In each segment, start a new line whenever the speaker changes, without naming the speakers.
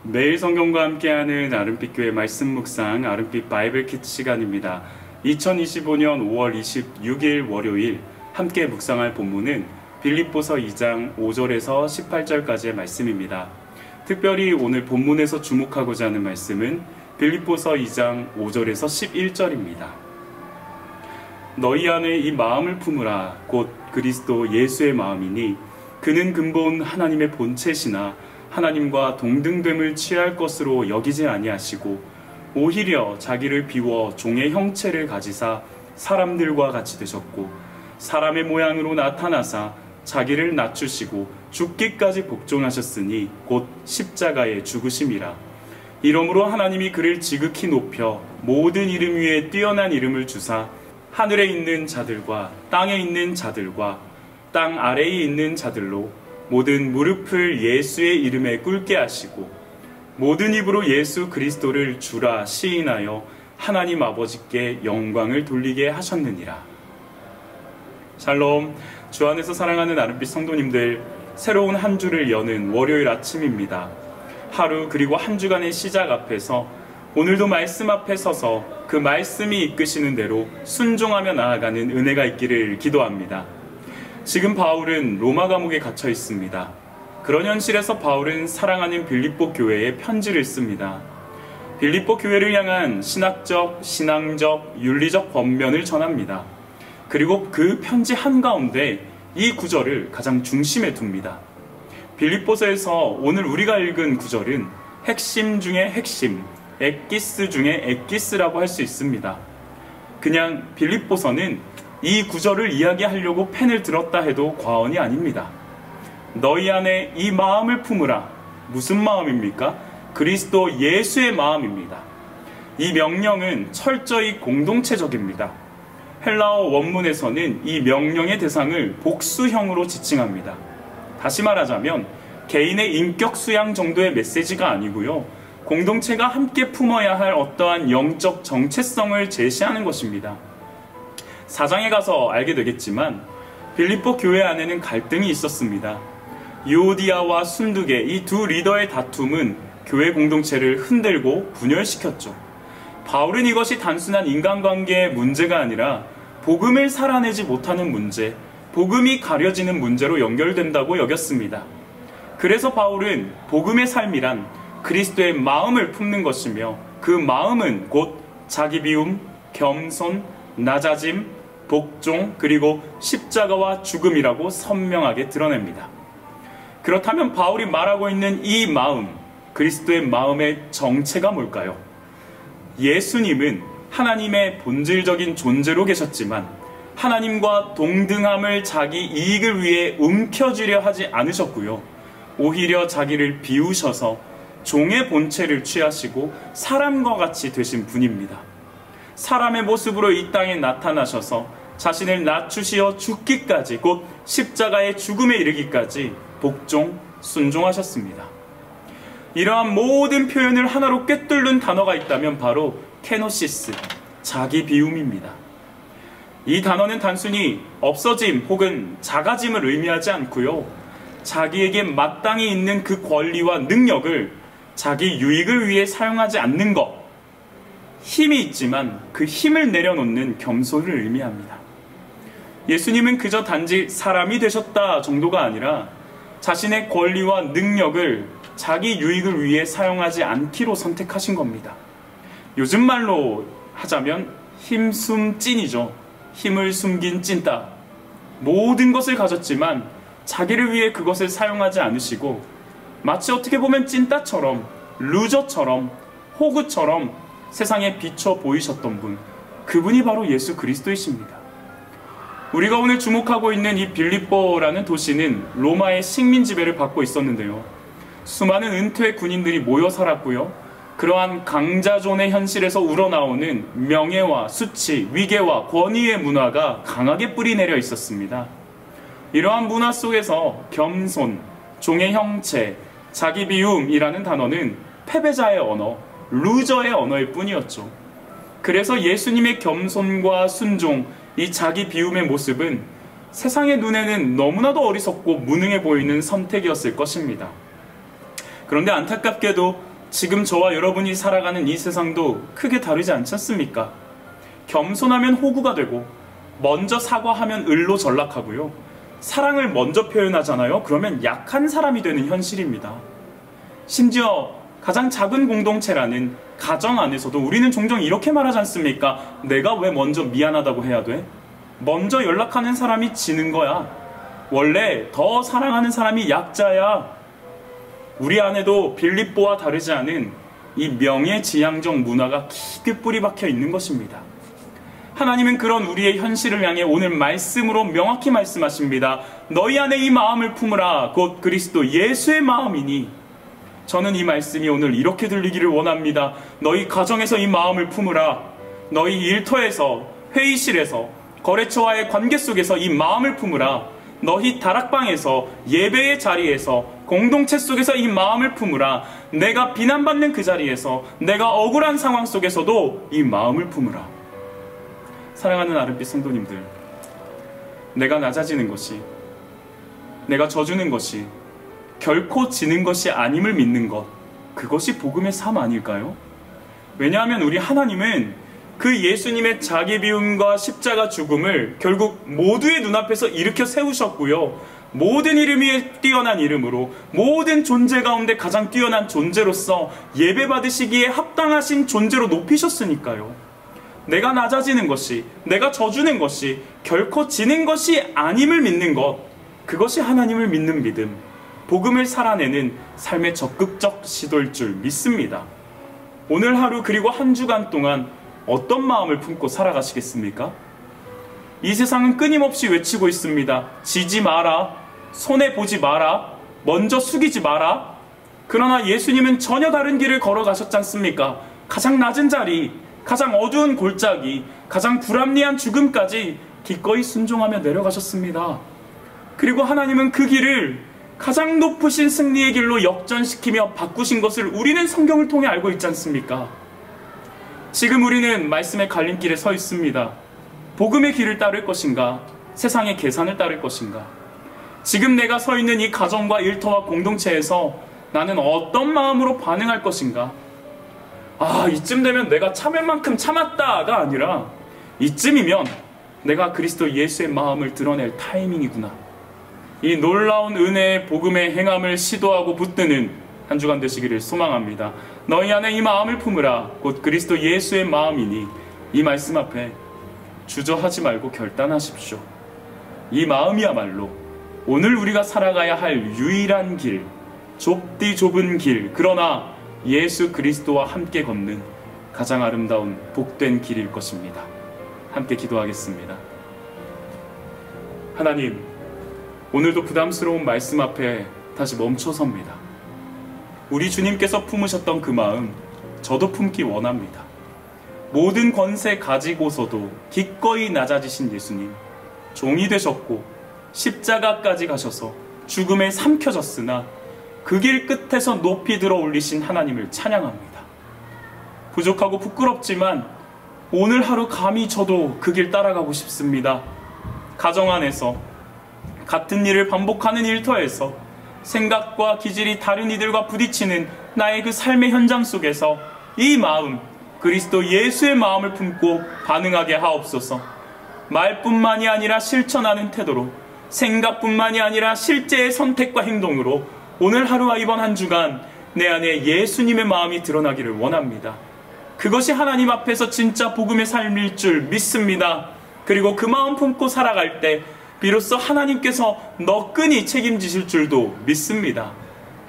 매일 성경과 함께하는 아름빛교회 말씀 묵상 아름빛 바이블 키트 시간입니다. 2025년 5월 26일 월요일 함께 묵상할 본문은 빌립보서 2장 5절에서 18절까지의 말씀입니다. 특별히 오늘 본문에서 주목하고자 하는 말씀은 빌립보서 2장 5절에서 11절입니다. 너희 안에 이 마음을 품으라 곧 그리스도 예수의 마음이니 그는 근본 하나님의 본체시나 하나님과 동등됨을 취할 것으로 여기지 아니하시고 오히려 자기를 비워 종의 형체를 가지사 사람들과 같이 되셨고 사람의 모양으로 나타나사 자기를 낮추시고 죽기까지 복종하셨으니 곧 십자가에 죽으심이라. 이러므로 하나님이 그를 지극히 높여 모든 이름 위에 뛰어난 이름을 주사 하늘에 있는 자들과 땅에 있는 자들과 땅 아래에 있는 자들로 모든 무릎을 예수의 이름에 꿇게 하시고 모든 입으로 예수 그리스도를 주라 시인하여 하나님 아버지께 영광을 돌리게 하셨느니라. 샬롬, 주 안에서 사랑하는 아름빛 성도님들, 새로운 한 주를 여는 월요일 아침입니다. 하루 그리고 한 주간의 시작 앞에서 오늘도 말씀 앞에 서서 그 말씀이 이끄시는 대로 순종하며 나아가는 은혜가 있기를 기도합니다. 지금 바울은 로마 감옥에 갇혀 있습니다. 그런 현실에서 바울은 사랑하는 빌립보 교회에 편지를 씁니다. 빌립보 교회를 향한 신학적, 신앙적, 윤리적 권면을 전합니다. 그리고 그 편지 한가운데 이 구절을 가장 중심에 둡니다. 빌립보서에서 오늘 우리가 읽은 구절은 핵심 중에 핵심, 엑기스 중에 엑기스라고 할 수 있습니다. 그냥 빌립보서는 이 구절을 이야기하려고 펜을 들었다 해도 과언이 아닙니다. 너희 안에 이 마음을 품으라. 무슨 마음입니까? 그리스도 예수의 마음입니다. 이 명령은 철저히 공동체적입니다. 헬라어 원문에서는 이 명령의 대상을 복수형으로 지칭합니다. 다시 말하자면 개인의 인격 수양 정도의 메시지가 아니고요. 공동체가 함께 품어야 할 어떠한 영적 정체성을 제시하는 것입니다. 4장에 가서 알게 되겠지만 빌립보 교회 안에는 갈등이 있었습니다. 유오디아와 순두계 이 두 리더의 다툼은 교회 공동체를 흔들고 분열시켰죠. 바울은 이것이 단순한 인간관계의 문제가 아니라 복음을 살아내지 못하는 문제, 복음이 가려지는 문제로 연결된다고 여겼습니다. 그래서 바울은 복음의 삶이란 그리스도의 마음을 품는 것이며 그 마음은 곧 자기 비움, 겸손, 낮아짐, 복종, 그리고 십자가와 죽음이라고 선명하게 드러냅니다. 그렇다면 바울이 말하고 있는 이 마음, 그리스도의 마음의 정체가 뭘까요? 예수님은 하나님의 본질적인 존재로 계셨지만 하나님과 동등함을 자기 이익을 위해 움켜쥐려 하지 않으셨고요. 오히려 자기를 비우셔서 종의 본체를 취하시고 사람과 같이 되신 분입니다. 사람의 모습으로 이 땅에 나타나셔서 자신을 낮추시어 죽기까지 곧 십자가의 죽음에 이르기까지 복종, 순종하셨습니다. 이러한 모든 표현을 하나로 꿰뚫는 단어가 있다면 바로 케노시스, 자기 비움입니다. 이 단어는 단순히 없어짐 혹은 작아짐을 의미하지 않고요. 자기에게 마땅히 있는 그 권리와 능력을 자기 유익을 위해 사용하지 않는 것, 힘이 있지만 그 힘을 내려놓는 겸손을 의미합니다. 예수님은 그저 단지 사람이 되셨다 정도가 아니라 자신의 권리와 능력을 자기 유익을 위해 사용하지 않기로 선택하신 겁니다. 요즘 말로 하자면 힘숨찐이죠. 힘을 숨긴 찐따. 모든 것을 가졌지만 자기를 위해 그것을 사용하지 않으시고 마치 어떻게 보면 찐따처럼, 루저처럼, 호구처럼 세상에 비춰 보이셨던 분, 그분이 바로 예수 그리스도이십니다. 우리가 오늘 주목하고 있는 이 빌립보라는 도시는 로마의 식민 지배를 받고 있었는데요. 수많은 은퇴 군인들이 모여 살았고요. 그러한 강자존의 현실에서 우러나오는 명예와 수치, 위계와 권위의 문화가 강하게 뿌리내려 있었습니다. 이러한 문화 속에서 겸손, 종의 형체, 자기 비움이라는 단어는 패배자의 언어, 루저의 언어일 뿐이었죠. 그래서 예수님의 겸손과 순종, 이 자기 비움의 모습은 세상의 눈에는 너무나도 어리석고 무능해 보이는 선택이었을 것입니다. 그런데 안타깝게도 지금 저와 여러분이 살아가는 이 세상도 크게 다르지 않지 않습니까? 겸손하면 호구가 되고 먼저 사과하면 을로 전락하고요. 사랑을 먼저 표현하잖아요. 그러면 약한 사람이 되는 현실입니다. 심지어 가장 작은 공동체라는 가정 안에서도 우리는 종종 이렇게 말하지 않습니까? 내가 왜 먼저 미안하다고 해야 돼? 먼저 연락하는 사람이 지는 거야. 원래 더 사랑하는 사람이 약자야. 우리 안에도 빌립보와 다르지 않은 이 명예지향적 문화가 깊게 뿌리 박혀 있는 것입니다. 하나님은 그런 우리의 현실을 향해 오늘 말씀으로 명확히 말씀하십니다. 너희 안에 이 마음을 품으라. 곧 그리스도 예수의 마음이니. 저는 이 말씀이 오늘 이렇게 들리기를 원합니다. 너희 가정에서 이 마음을 품으라. 너희 일터에서, 회의실에서, 거래처와의 관계 속에서 이 마음을 품으라. 너희 다락방에서, 예배의 자리에서, 공동체 속에서 이 마음을 품으라. 내가 비난받는 그 자리에서, 내가 억울한 상황 속에서도 이 마음을 품으라. 사랑하는 아름빛 성도님들, 내가 낮아지는 것이, 내가 져주는 것이 결코 지는 것이 아님을 믿는 것, 그것이 복음의 삶 아닐까요? 왜냐하면 우리 하나님은 그 예수님의 자기 비움과 십자가 죽음을 결국 모두의 눈앞에서 일으켜 세우셨고요. 모든 이름 위에 뛰어난 이름으로, 모든 존재 가운데 가장 뛰어난 존재로서 예배받으시기에 합당하신 존재로 높이셨으니까요. 내가 낮아지는 것이, 내가 져주는 것이 결코 지는 것이 아님을 믿는 것, 그것이 하나님을 믿는 믿음, 복음을 살아내는 삶의 적극적 시도일 줄 믿습니다. 오늘 하루 그리고 한 주간 동안 어떤 마음을 품고 살아가시겠습니까? 이 세상은 끊임없이 외치고 있습니다. 지지 마라, 손해보지 마라, 먼저 숙이지 마라. 그러나 예수님은 전혀 다른 길을 걸어가셨지 않습니까? 가장 낮은 자리, 가장 어두운 골짜기, 가장 불합리한 죽음까지 기꺼이 순종하며 내려가셨습니다. 그리고 하나님은 그 길을 가장 높으신 승리의 길로 역전시키며 바꾸신 것을 우리는 성경을 통해 알고 있지 않습니까? 지금 우리는 말씀의 갈림길에 서 있습니다. 복음의 길을 따를 것인가? 세상의 계산을 따를 것인가? 지금 내가 서 있는 이 가정과 일터와 공동체에서 나는 어떤 마음으로 반응할 것인가? 아, 이쯤 되면 내가 참을 만큼 참았다가 아니라 이쯤이면 내가 그리스도 예수의 마음을 드러낼 타이밍이구나. 이 놀라운 은혜의 복음의 행함을 시도하고 붙드는 한 주간 되시기를 소망합니다. 너희 안에 이 마음을 품으라. 곧 그리스도 예수의 마음이니. 이 말씀 앞에 주저하지 말고 결단하십시오. 이 마음이야말로 오늘 우리가 살아가야 할 유일한 길, 좁디 좁은 길, 그러나 예수 그리스도와 함께 걷는 가장 아름다운 복된 길일 것입니다. 함께 기도하겠습니다. 하나님, 오늘도 부담스러운 말씀 앞에 다시 멈춰섭니다. 우리 주님께서 품으셨던 그 마음, 저도 품기 원합니다. 모든 권세 가지고서도 기꺼이 낮아지신 예수님, 종이 되셨고 십자가까지 가셔서 죽음에 삼켜졌으나 그 길 끝에서 높이 들어 올리신 하나님을 찬양합니다. 부족하고 부끄럽지만 오늘 하루 감히 저도 그 길 따라가고 싶습니다. 가정 안에서, 같은 일을 반복하는 일터에서, 생각과 기질이 다른 이들과 부딪히는 나의 그 삶의 현장 속에서 이 마음, 그리스도 예수의 마음을 품고 반응하게 하옵소서. 말뿐만이 아니라 실천하는 태도로, 생각뿐만이 아니라 실제의 선택과 행동으로 오늘 하루와 이번 한 주간 내 안에 예수님의 마음이 드러나기를 원합니다. 그것이 하나님 앞에서 진짜 복음의 삶일 줄 믿습니다. 그리고 그 마음 품고 살아갈 때 비로소 하나님께서 너끈히 책임지실 줄도 믿습니다.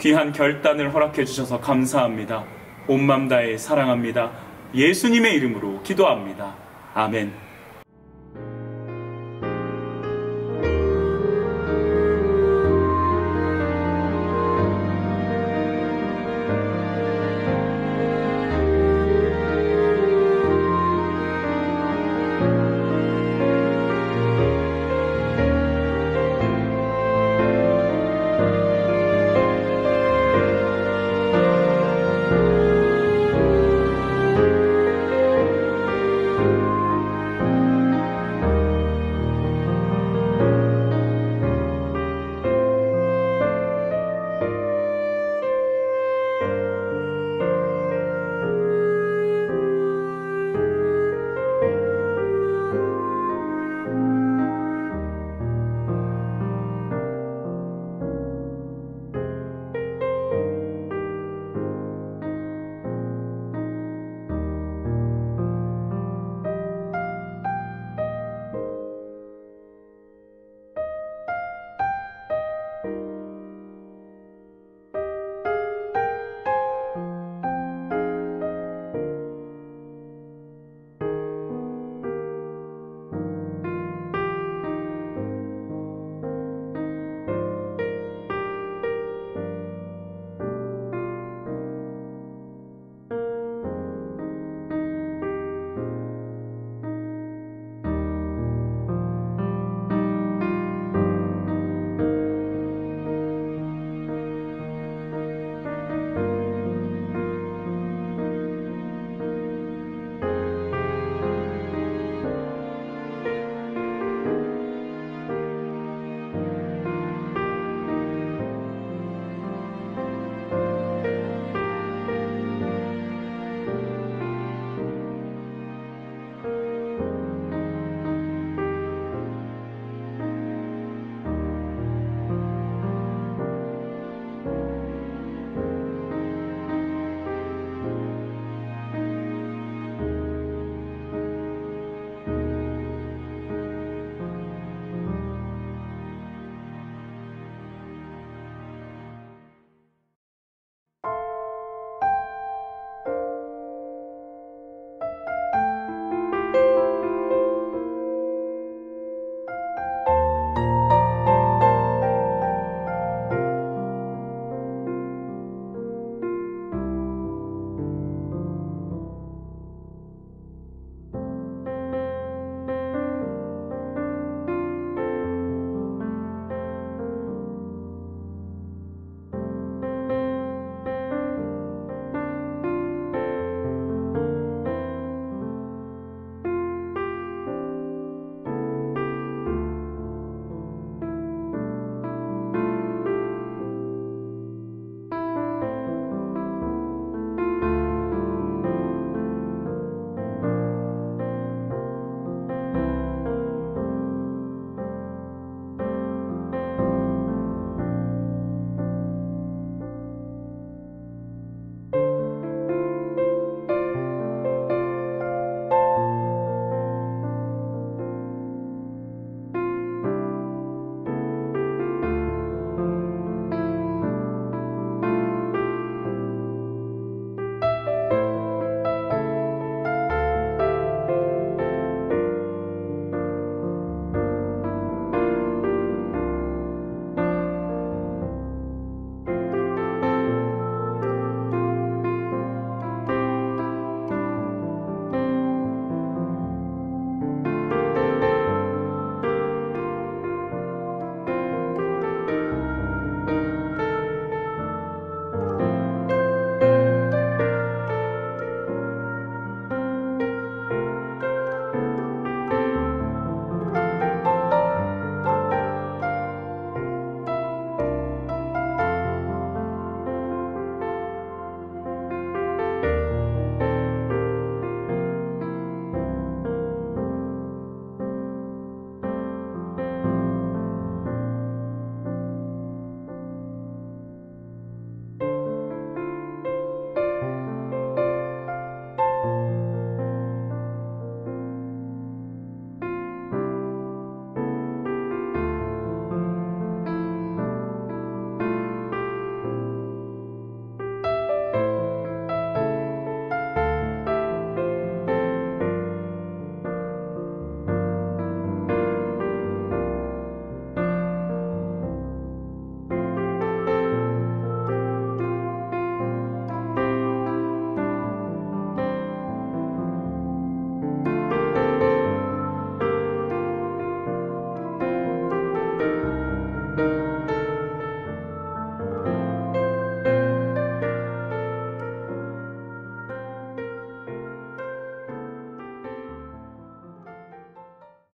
귀한 결단을 허락해 주셔서 감사합니다. 온 맘 다해 사랑합니다. 예수님의 이름으로 기도합니다. 아멘.